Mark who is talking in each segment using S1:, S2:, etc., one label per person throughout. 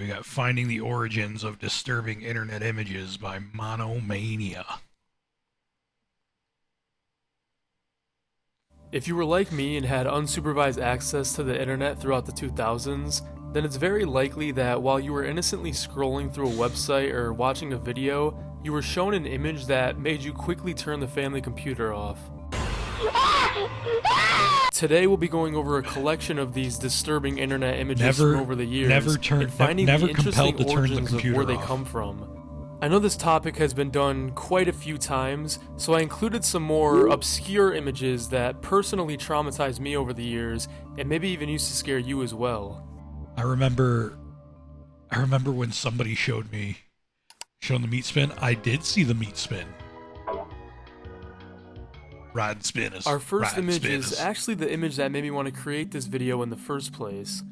S1: we got Finding the Origins of Disturbing Internet Images by MonoMania.
S2: If you were like me and had unsupervised access to the internet throughout the 2000s, then it's very likely that while you were innocently scrolling through a website or watching a video, you were shown an image that made you quickly turn the family computer off. Today we'll be going over a collection of these disturbing internet images from over the years and finding the interesting origins of where they come from. I know this topic has been done quite a few times, so I included some more obscure images that personally traumatized me over the years and maybe even used to scare you as well.
S1: I remember when somebody showed the meat spin. I did see the meat spin. Ride and spin is.
S2: Our first image is actually the image that made me want to create this video in the first place.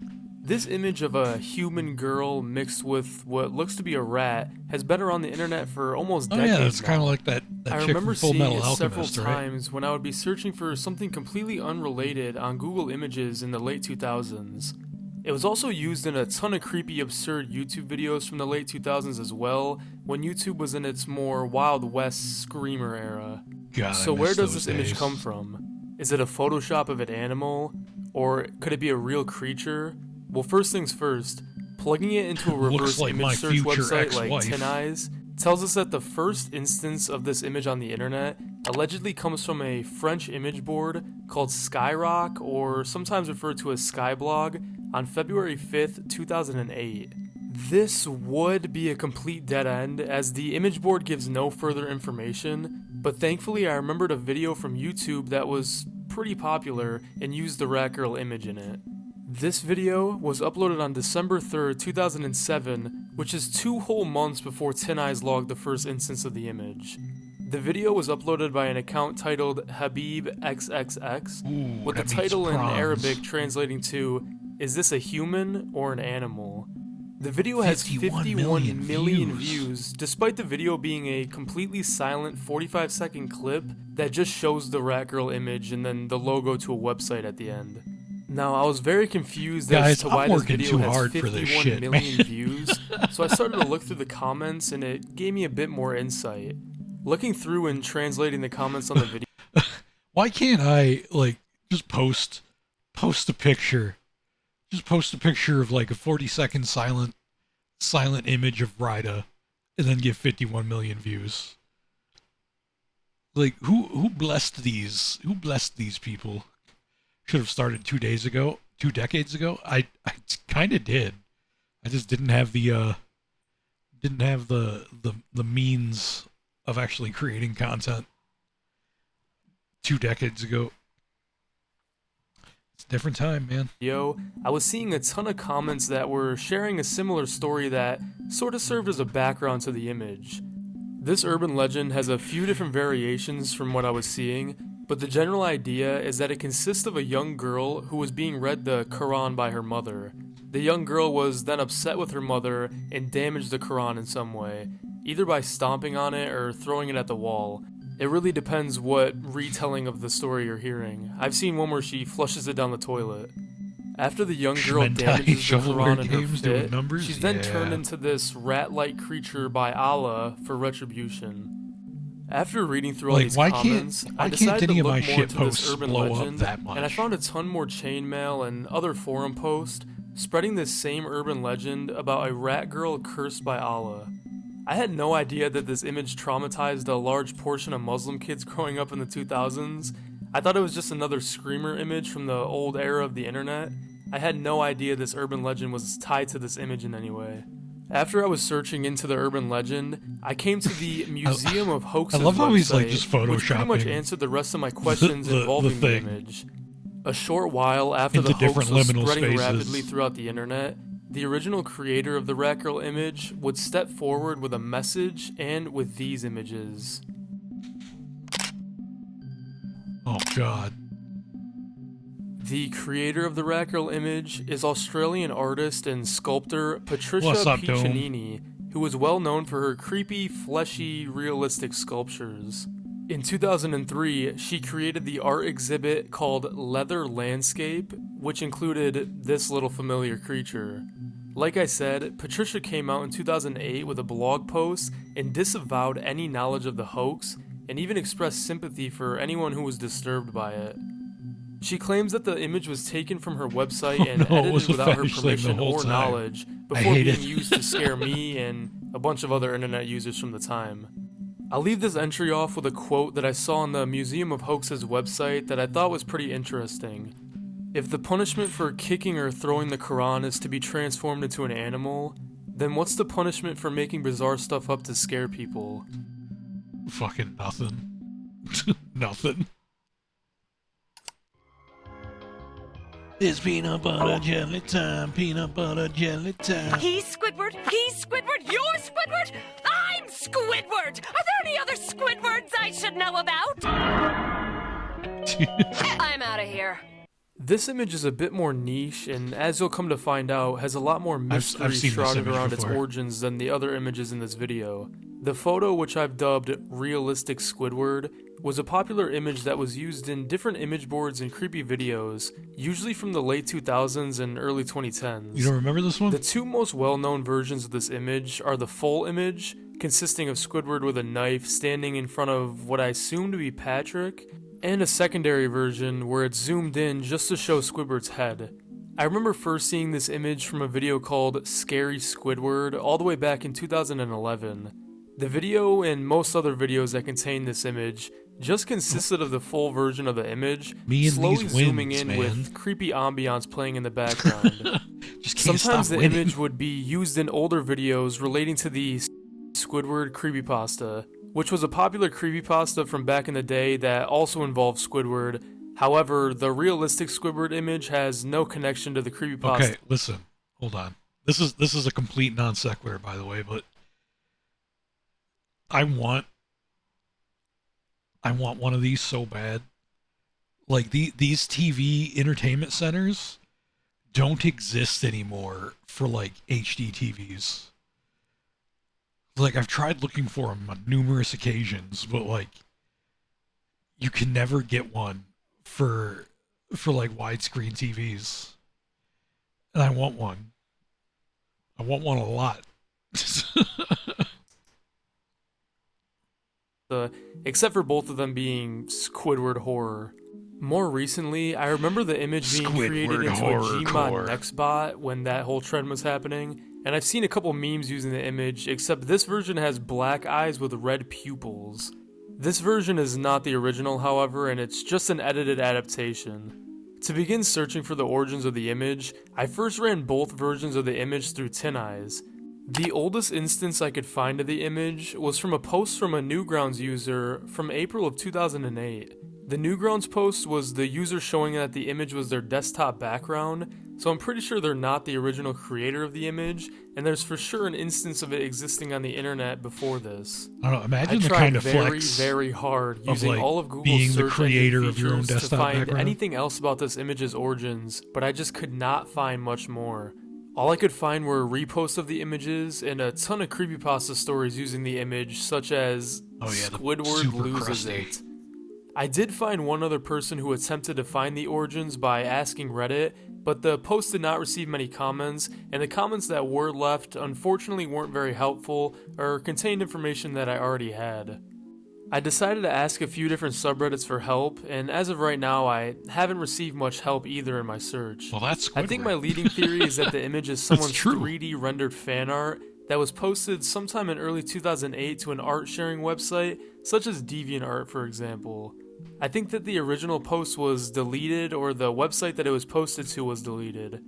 S2: This image of a human girl mixed with what looks to be a rat has been around the internet for almost decades now.
S1: Yeah, it's kind of like that
S2: I
S1: chick
S2: remember
S1: from Full
S2: seeing
S1: Metal
S2: it
S1: Alchemist,
S2: several
S1: right?
S2: times when I would be searching for something completely unrelated on Google Images in the late 2000s. It was also used in a ton of creepy, absurd YouTube videos from the late 2000s as well, when YouTube was in its more Wild West screamer era.
S1: God,
S2: So where does this image come from? Is it a Photoshop of an animal? Or could it be a real creature? Well, first things first, plugging it into a reverse image search website like Tin Eyes tells us that the first instance of this image on the internet allegedly comes from a French image board called Skyrock, or sometimes referred to as Skyblog, on February 5th, 2008. This would be a complete dead end, as the image board gives no further information, but thankfully I remembered a video from YouTube that was pretty popular and used the rat girl image in it. This video was uploaded on December 3rd, 2007, which is 2 whole months before Tin Eyes logged the first instance of the image. The video was uploaded by an account titled Habib XXX, with the title in Arabic translating to, "Is this a human or an animal?" The video has 51 million views, despite the video being a completely silent 45-second clip that just shows the rat girl image and then the logo to a website at the end. Now, I was very confused as to why this video has 51 million views, so I started to look through the comments and it gave me a bit more insight. Looking through and translating the comments on the video.
S1: Why can't I, just post a picture? Just post a picture of like a 40-second silent image of Rida and then get 51 million views. Like, who blessed these people? Should have started 2 decades ago. I kind of did. I just didn't have the means of actually creating content 2 decades ago. It's a different time, man.
S2: I was seeing a ton of comments that were sharing a similar story that sort of served as a background to the image. This urban legend has a few different variations from what I was seeing, but the general idea is that it consists of a young girl who was being read the Quran by her mother. The young girl was then upset with her mother and damaged the Quran in some way, either by stomping on it or throwing it at the wall. It really depends what retelling of the story you're hearing. I've seen one where she flushes it down the toilet. After the young girl damages the Quran in her fit, she's then turned into this rat-like creature by Allah for retribution. After reading through all these comments, I decided to look more into this urban legend, and I found a ton more chainmail and other forum posts spreading this same urban legend about a rat girl cursed by Allah. I had no idea that this image traumatized a large portion of Muslim kids growing up in the 2000s. I thought it was just another screamer image from the old era of the internet. I had no idea this urban legend was tied to this image in any way. After I was searching into the urban legend, I came to the Museum of Hoaxes website, which pretty much answered the rest of my questions involving the image. A short while after the hoax was spreading rapidly throughout the internet, the original creator of the rat girl image would step forward with a message and with these images.
S1: Oh God.
S2: The creator of the rat girl image is Australian artist and sculptor Patricia Piccinini, who is well known for her creepy, fleshy, realistic sculptures. In 2003, she created the art exhibit called Leather Landscape, which included this little familiar creature. Like I said, Patricia came out in 2008 with a blog post and disavowed any knowledge of the hoax and even expressed sympathy for anyone who was disturbed by it. She claims that the image was taken from her website
S1: Oh
S2: and
S1: no, it was
S2: edited
S1: a
S2: without her
S1: fetish thing the
S2: permission
S1: whole
S2: or
S1: time.
S2: knowledge
S1: I
S2: before
S1: hate
S2: being
S1: it.
S2: used to scare me and a bunch of other internet users from the time. I'll leave this entry off with a quote that I saw on the Museum of Hoaxes website that I thought was pretty interesting. If the punishment for kicking or throwing the Quran is to be transformed into an animal, then what's the punishment for making bizarre stuff up to scare people?
S1: Fucking nothing. Nothing. It's peanut butter jelly time, peanut butter jelly time.
S3: He's Squidward, you're Squidward, I'm Squidward! Are there any other Squidwards I should know about? I'm out of here.
S2: This image is a bit more niche, and as you'll come to find out, has a lot more mystery
S1: I've seen this
S2: shrouded
S1: image
S2: around
S1: before.
S2: its origins than the other images in this video. The photo, which I've dubbed Realistic Squidward, was a popular image that was used in different image boards and creepy videos, usually from the late 2000s and early 2010s.
S1: You don't remember this one?
S2: The two most well-known versions of this image are the full image, consisting of Squidward with a knife standing in front of what I assume to be Patrick, and a secondary version where it's zoomed in just to show Squidward's head. I remember first seeing this image from a video called Scary Squidward all the way back in 2011. The video and most other videos that contain this image just consisted of the full version of the image,
S1: Me and
S2: slowly
S1: these
S2: zooming
S1: wins,
S2: in
S1: man.
S2: with creepy ambiance playing in the background.
S1: Just can't
S2: Sometimes
S1: stop
S2: the
S1: winning.
S2: image would be used in older videos relating to the Squidward creepypasta, which was a popular creepypasta from back in the day that also involved Squidward. However, the realistic Squidward image has no connection to the creepypasta.
S1: Okay, listen. Hold on. This is a complete non sequitur, by the way, but I want one of these so bad. Like these TV entertainment centers don't exist anymore for like HD TVs. Like I've tried looking for them on numerous occasions, but like you can never get one for like widescreen TVs. And I want one. I want one a lot.
S2: Except for both of them being Squidward horror. More recently, I remember the image being created
S1: Squidward
S2: into a
S1: horrorcore.
S2: Gmod Nextbot when that whole trend was happening, and I've seen a couple memes using the image, except this version has black eyes with red pupils. This version is not the original, however, and it's just an edited adaptation. To begin searching for the origins of the image, I first ran both versions of the image through Tin Eyes. The oldest instance I could find of the image was from a post from a Newgrounds user from April of 2008. The Newgrounds post was the user showing that the image was their desktop background, so I'm pretty sure they're not the original creator of the image, and there's for sure an instance of it existing on the internet before this.
S1: I don't know, imagine
S2: I
S1: the
S2: tried
S1: kind of
S2: very,
S1: flex
S2: very hard using
S1: like,
S2: all of Google's
S1: being the
S2: search
S1: creator
S2: engine
S1: of your own
S2: features to
S1: desktop
S2: find
S1: background.
S2: anything else about this image's origins, but I just could not find much more. All I could find were reposts of the images and a ton of creepypasta stories using the image, such as
S1: Oh yeah, the
S2: Squidward
S1: super
S2: loses
S1: crusty.
S2: it. I did find one other person who attempted to find the origins by asking Reddit, but the post did not receive many comments, and the comments that were left unfortunately weren't very helpful or contained information that I already had. I decided to ask a few different subreddits for help, and as of right now, I haven't received much help either in my search.
S1: Well, that's Squidward.
S2: I think my leading theory is that the image is someone's
S1: true.
S2: 3D rendered fan art that was posted sometime in early 2008 to an art sharing website, such as DeviantArt, for example. I think that the original post was deleted, or the website that it was posted to was deleted.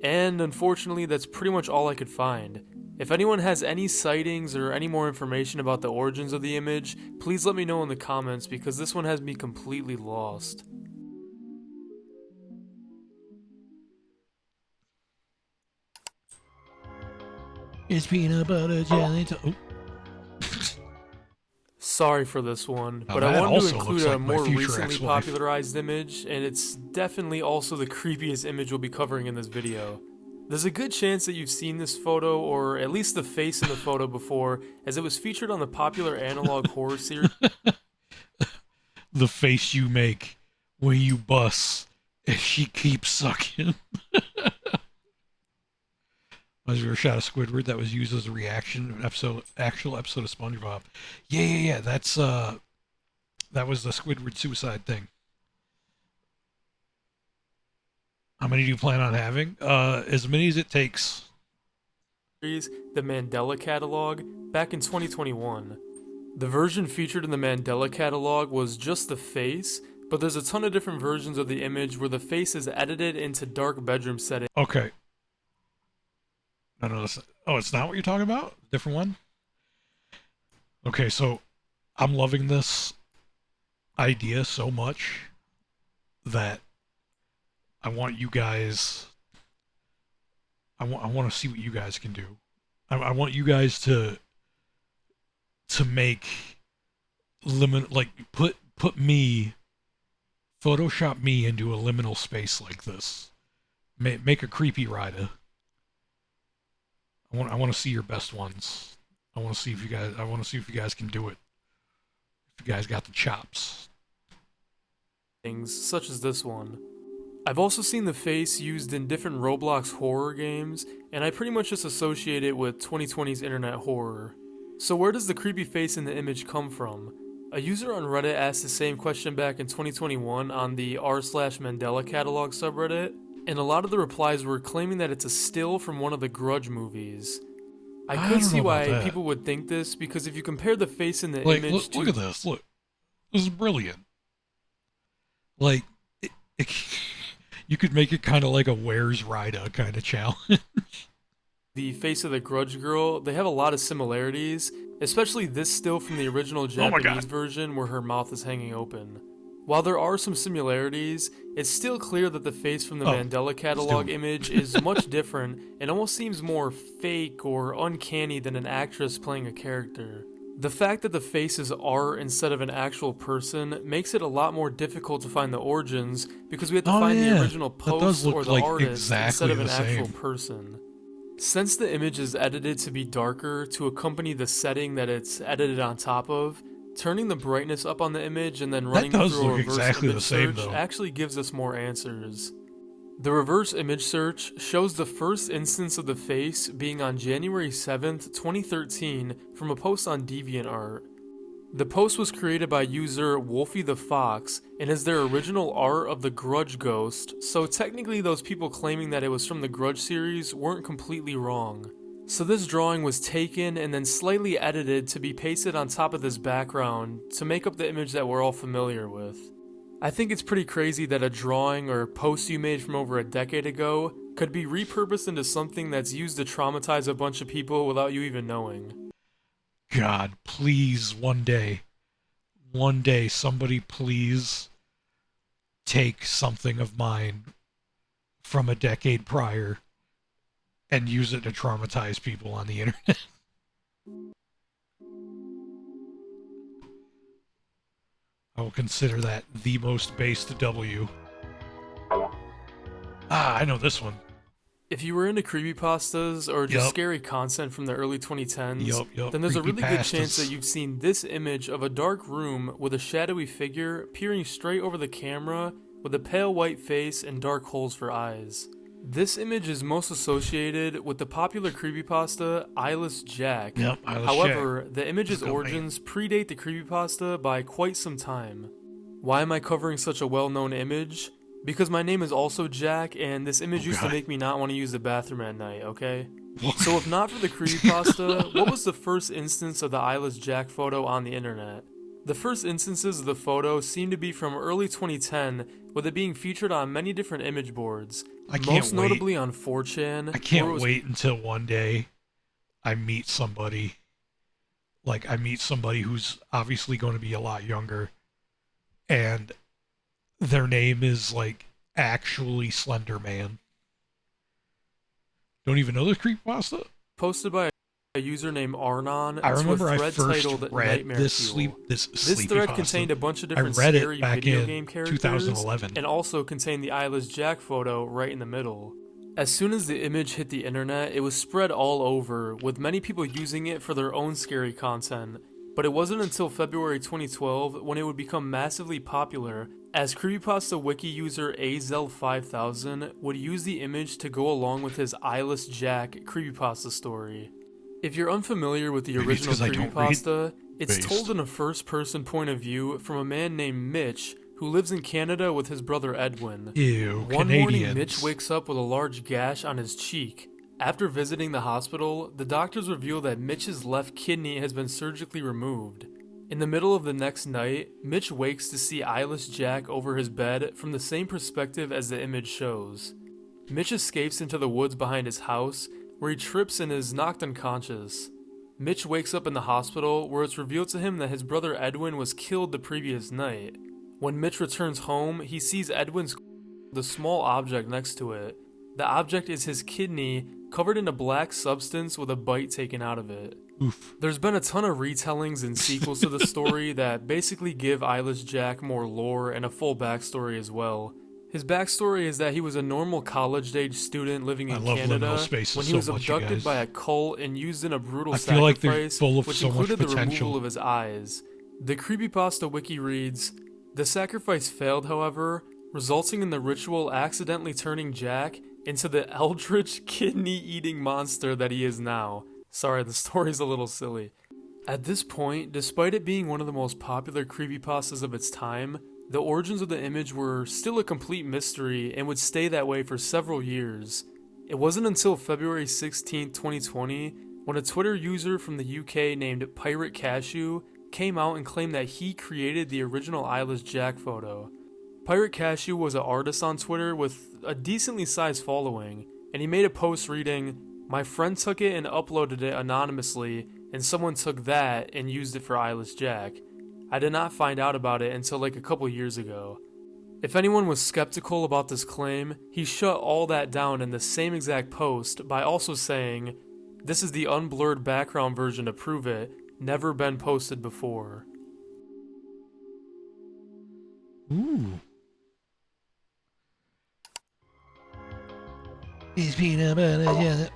S2: And unfortunately, that's pretty much all I could find. If anyone has any sightings or any more information about the origins of the image, please let me know in the comments because this one has me completely lost.
S1: It's peanut butter jelly time.
S2: Sorry for this one,
S1: Now
S2: but
S1: that
S2: I wanted to
S1: also
S2: include
S1: looks
S2: a
S1: like my
S2: more
S1: future
S2: recently
S1: ex-wife.
S2: popularized image, and it's definitely also the creepiest image we'll be covering in this video. There's a good chance that you've seen this photo, or at least the face in the photo before, as it was featured on the popular analog horror series
S1: The face you make when you bust and she keeps sucking. Was there a shot of Squidward that was used as a reaction to an actual episode of SpongeBob? Yeah. That was the Squidward suicide thing. How many do you plan on having? As many as it takes.
S2: The Mandela Catalog, back in 2021. The version featured in the Mandela Catalog was just the face, but there's a ton of different versions of the image where the face is edited into dark bedroom settings.
S1: Okay. No, it's not what you're talking about? Different one? Okay, so I'm loving this idea so much that I want you guys. I want to see what you guys can do. I want you guys to make put me, Photoshop me into a liminal space like this. Make a creepy rider. I want to see your best ones. I want to see if you guys can do it. If you guys got the chops.
S2: Things such as this one. I've also seen the face used in different Roblox horror games, and I pretty much just associate it with 2020's internet horror. So where does the creepy face in the image come from? A user on Reddit asked the same question back in 2021 on the r/Mandela catalog subreddit, and a lot of the replies were claiming that it's a still from one of the Grudge movies. I could see why people would think this, because if you compare the face in the image to...
S1: Look at this, look. This is brilliant. Like, you could make it kind of like a Where's Rida kind of challenge.
S2: The face of the Grudge girl, they have a lot of similarities, especially this still from the original Japanese version where her mouth is hanging open. While there are some similarities, it's still clear that the face from the Mandela catalog image is much different and almost seems more fake or uncanny than an actress playing a character. The fact that the face is art instead of an actual person makes it a lot more difficult to find the origins, because we have to find the original post or the artist instead of an actual person. Since the image is edited to be darker to accompany the setting that it's edited on top of, turning the brightness up on the image and then running through a reverse image search actually gives us more answers. The reverse image search shows the first instance of the face being on January 7th, 2013 from a post on DeviantArt. The post was created by user Wolfie the Fox and is their original art of the Grudge ghost, so technically those people claiming that it was from the Grudge series weren't completely wrong. So this drawing was taken and then slightly edited to be pasted on top of this background to make up the image that we're all familiar with. I think it's pretty crazy that a drawing or post you made from over a decade ago could be repurposed into something that's used to traumatize a bunch of people without you even knowing.
S1: God, please, one day, somebody please take something of mine from a decade prior and use it to traumatize people on the internet. I will consider that the most based W. I know this one.
S2: If you were into creepypastas or just scary content from the early 2010s, then there's a really good chance that you've seen this image of a dark room with a shadowy figure peering straight over the camera with a pale white face and dark holes for eyes. This image is most associated with the popular creepypasta Eyeless Jack. However, the image's origins predate the creepypasta by quite some time. Why am I covering such a well-known image? Because my name is also Jack, and this image used to make me not want to use the bathroom at night, okay? So if not for the creepypasta, what was the first instance of the Eyeless Jack photo on the internet? The first instances of the photo seem to be from early 2010, with it being featured on many different image boards, most notably on 4chan.
S1: I can't wait until one day I meet somebody, who's obviously going to be a lot younger, and their name is, actually Slender Man. Don't even know the creepypasta?
S2: Posted by a user named Arnon.
S1: I remember
S2: I
S1: first read this
S2: thread contained a bunch of different scary video game characters
S1: 2011.
S2: and also contained the Eyeless Jack photo right in the middle. As soon as the image hit the internet, it was spread all over, with many people using it for their own scary content. but it wasn't until February 2012 when it would become massively popular, as creepypasta wiki user Azel5000 would use the image to go along with his Eyeless Jack creepypasta story. If you're unfamiliar with the
S1: Maybe it's
S2: original
S1: 'cause I don't read
S2: creepypasta, it's
S1: based.
S2: told in a first-person point of view from a man named Mitch who lives in Canada with his brother Edwin.
S1: Ew,
S2: One morning,
S1: Canadians.
S2: Mitch wakes up with a large gash on his cheek. After visiting the hospital, the doctors reveal that Mitch's left kidney has been surgically removed. In the middle of the next night, Mitch wakes to see Eyeless Jack over his bed from the same perspective as the image shows. Mitch escapes into the woods behind his house, where he trips and is knocked unconscious. Mitch wakes up in the hospital, where it's revealed to him that his brother Edwin was killed the previous night. When Mitch returns home, he sees Edwin's the small object next to it. The object is his kidney, covered in a black substance with a bite taken out of it.
S1: Oof.
S2: There's been a ton of retellings and sequels to the story that basically give Eyeless Jack more lore and a full backstory as well. His backstory is that he was a normal college-age student living in
S1: love
S2: Canada
S1: liminal spaces
S2: when he
S1: so
S2: was
S1: much, you
S2: abducted
S1: guys.
S2: by a cult and used in a brutal
S1: I feel like they're
S2: sacrifice,
S1: full of
S2: which
S1: so much
S2: included the
S1: potential.
S2: removal of his eyes. The creepypasta wiki reads, "The sacrifice failed, however, resulting in the ritual accidentally turning Jack into the eldritch kidney-eating monster that he is now." Sorry, the story's a little silly. At this point, despite it being one of the most popular creepypastas of its time, the origins of the image were still a complete mystery and would stay that way for several years. It wasn't until February 16, 2020, when a Twitter user from the UK named Pirate Cashew came out and claimed that he created the original Eyeless Jack photo. Pirate Cashew was an artist on Twitter with a decently sized following, and he made a post reading, "My friend took it and uploaded it anonymously, and someone took that and used it for Eyeless Jack. I did not find out about it until like a couple years ago." If anyone was skeptical about this claim, he shut all that down in the same exact post by also saying, "This is the unblurred background version to prove it, never been posted before."
S1: Ooh. These peanut butter jelly.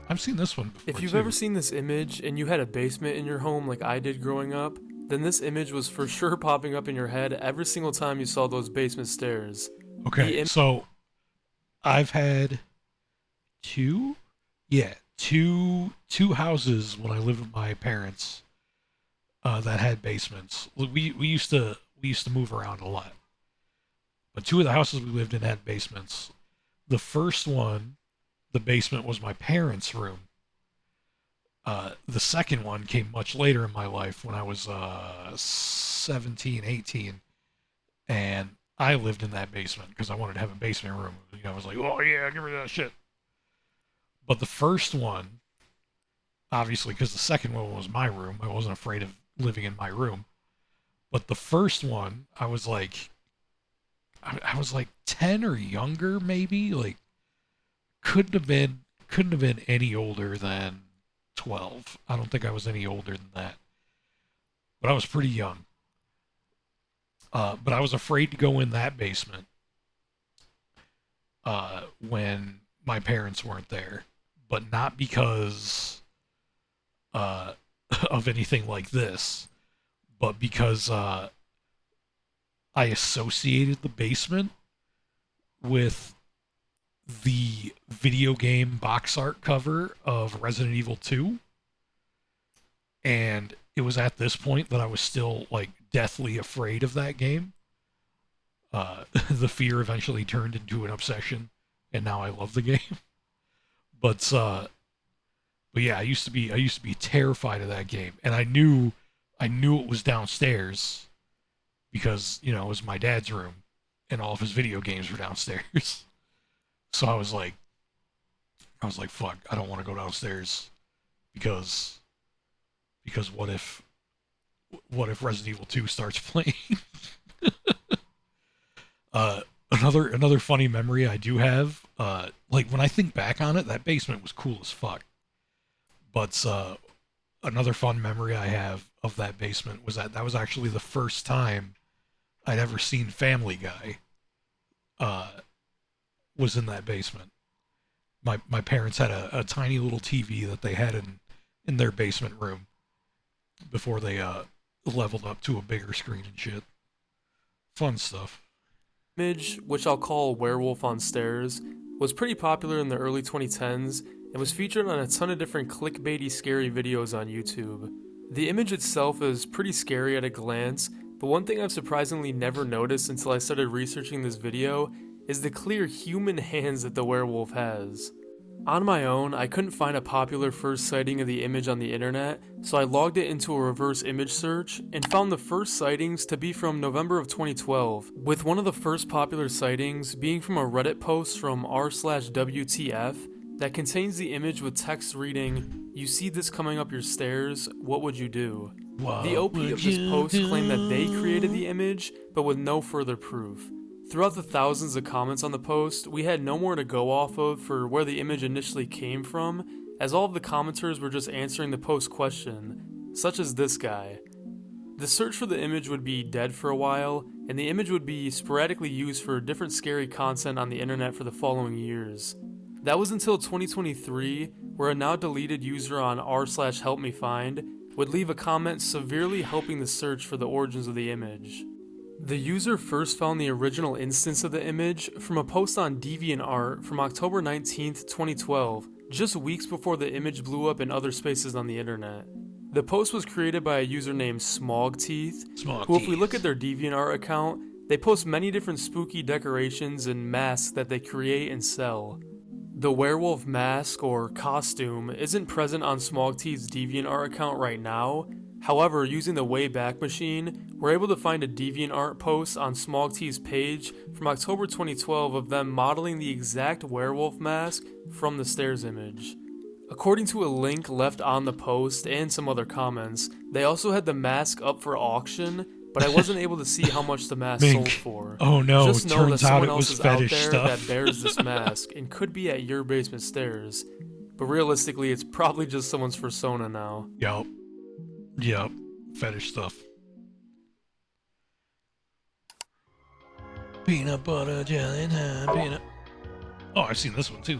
S1: I've seen this one before.
S2: If you've
S1: too.
S2: ever seen this image and you had a basement in your home like I did growing up, then this image was for sure popping up in your head every single time you saw those basement stairs.
S1: Okay, so I've had two houses when I lived with my parents that had basements. We used to move around a lot, but two of the houses we lived in had basements. The first one, the basement was my parents' room. The second one came much later in my life when I was 17, 18, and I lived in that basement because I wanted to have a basement room. You know, I was like, oh yeah, give me that shit. But the first one, obviously, because the second one was my room, I wasn't afraid of living in my room. But the first one, I was like 10 or younger, maybe. Like, couldn't have been any older than 12. I don't think I was any older than that. But I was pretty young. But I was afraid to go in that basement when my parents weren't there. But not because of anything like this, but because I associated the basement with the video game box art cover of Resident Evil 2. And it was at this point that I was still like deathly afraid of that game. The fear eventually turned into an obsession, and now I love the game. But yeah, I used to be terrified of that game, and I knew it was downstairs because, you know, it was my dad's room and all of his video games were downstairs. So I was like, fuck, I don't want to go downstairs because what if Resident Evil 2 starts playing? Another funny memory I do have, like when I think back on it, that basement was cool as fuck. But another fun memory I have of that basement was that was actually the first time I'd ever seen Family Guy. Was in that basement. My parents had a tiny little TV that they had in their basement room, before they leveled up to a bigger screen and shit. Fun stuff.
S2: Image, which I'll call Werewolf on Stairs, was pretty popular in the early 2010s and was featured on a ton of different clickbaity scary videos on YouTube. The image itself is pretty scary at a glance, but one thing I've surprisingly never noticed until I started researching this video is the clear human hands that the werewolf has. On my own, I couldn't find a popular first sighting of the image on the internet, so I logged it into a reverse image search and found the first sightings to be from November of 2012, with one of the first popular sightings being from a Reddit post from r/WTF that contains the image with text reading, "You see this coming up your stairs, what would you do?" The OP of this post claimed that they created the image, but with no further proof. Throughout the thousands of comments on the post, we had no more to go off of for where the image initially came from, as all of the commenters were just answering the post question, such as this guy. The search for the image would be dead for a while, and the image would be sporadically used for different scary content on the internet for the following years. That was until 2023, where a now deleted user on r/helpmefind would leave a comment severely helping the search for the origins of the image. The user first found the original instance of the image from a post on DeviantArt from October 19th, 2012, just weeks before the image blew up in other spaces on the internet. The post was created by a user named Smogteeth, who if we look at their DeviantArt account, they post many different spooky decorations and masks that they create and sell. The werewolf mask or costume isn't present on Smogteeth's DeviantArt account right now. However, using the Wayback Machine, we're able to find a DeviantArt post on Smogteeth's page from October 2012 of them modeling the exact werewolf mask from the stairs image. According to a link left on the post and some other comments, they also had the mask up for auction, but I wasn't able to see how much the mask
S1: Mink.
S2: sold for.
S1: Oh no,
S2: Just know
S1: turns
S2: that
S1: out
S2: someone
S1: it
S2: else
S1: was
S2: is out
S1: fetish
S2: there
S1: stuff.
S2: that bears this mask and could be at your basement stairs. But realistically, it's probably just someone's persona now.
S1: Yup. Fetish stuff. Peanut butter jelly time, peanut. Oh, I've seen this one too.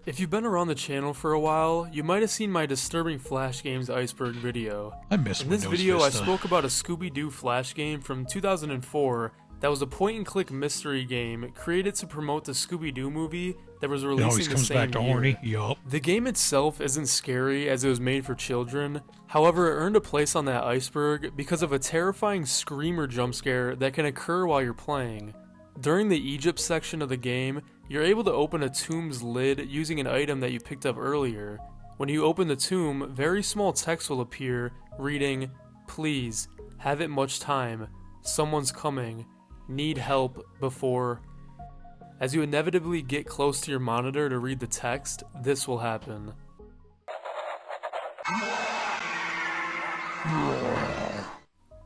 S2: If you've been around the channel for a while, you might have seen my disturbing Flash Games Iceberg video.
S1: I miss
S2: In this
S1: Windows
S2: video,
S1: Vista.
S2: I spoke about a Scooby-Doo Flash game from 2004 that was a point-and-click mystery game created to promote the Scooby-Doo movie that was
S1: It
S2: releasing
S1: always
S2: the
S1: comes
S2: same
S1: back to
S2: year.
S1: horny. Yup.
S2: The game itself isn't scary as it was made for children, however it earned a place on that iceberg because of a terrifying screamer jump scare that can occur while you're playing. During the Egypt section of the game, you're able to open a tomb's lid using an item that you picked up earlier. When you open the tomb, very small text will appear reading, "Please, haven't much time, someone's coming, need help before..." As you inevitably get close to your monitor to read the text, this will happen.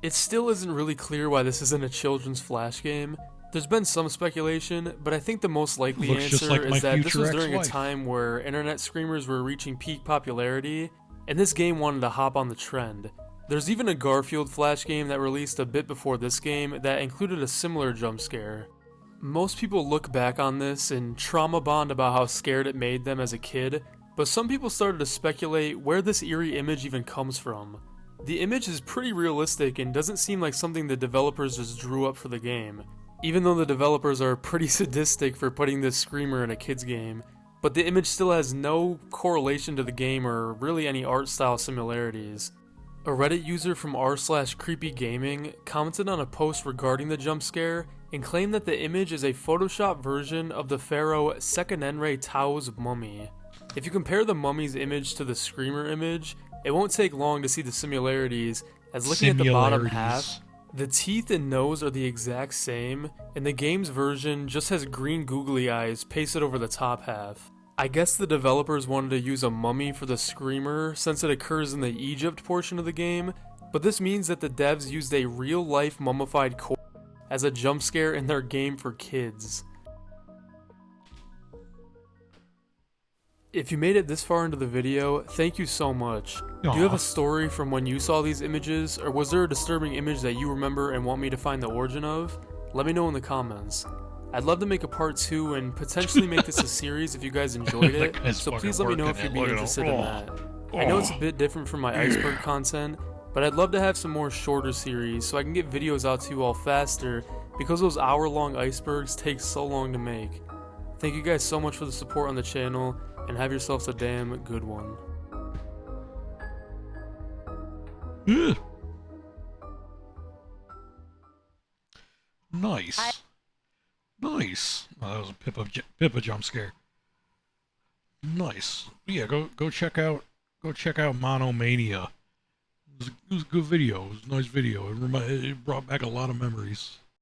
S2: It still isn't really clear why this isn't a children's Flash game. There's been some speculation, but I think the most likely
S1: Looks just
S2: answer
S1: like my
S2: is that this
S1: future
S2: was during a
S1: ex-wife.
S2: time where internet screamers were reaching peak popularity, and this game wanted to hop on the trend. There's even a Garfield Flash game that released a bit before this game that included a similar jump scare. Most people look back on this and trauma bond about how scared it made them as a kid, but some people started to speculate where this eerie image even comes from. The image is pretty realistic and doesn't seem like something the developers just drew up for the game, even though the developers are pretty sadistic for putting this screamer in a kid's game, but the image still has no correlation to the game or really any art style similarities. A Reddit user from r/creepygaming commented on a post regarding the jump scare and claimed that the image is a Photoshop version of the pharaoh Sekenenre Tao's mummy. If you compare the mummy's image to the screamer image, it won't take long to see the similarities, as looking at the bottom half, the teeth and nose are the exact same, and the game's version just has green googly eyes pasted over the top half. I guess the developers wanted to use a mummy for the screamer since it occurs in the Egypt portion of the game, but this means that the devs used a real-life mummified corpse as a jump scare in their game for kids. If you made it this far into the video, thank you so much. Do you have
S1: Aw.
S2: a story from when you saw these images, or was there a disturbing image that you remember and want me to find the origin of? Let me know in the comments. I'd love to make a part 2 and potentially make this a series if you guys enjoyed it,
S1: It's
S2: so
S1: fucking
S2: please let me know if
S1: working
S2: you'd
S1: it.
S2: be
S1: Look at
S2: interested
S1: it.
S2: in that. I know it's a bit different from my iceberg content, But I'd love to have some more shorter series so I can get videos out to you all faster, because those hour-long icebergs take so long to make. Thank you guys so much for the support on the channel, and have yourselves a damn good one.
S1: Ugh. Nice. Nice. Oh, that was a Pippa jump scare. Nice. Yeah, go check out MonoMania. It was a good video. It was a nice video. It brought back a lot of memories.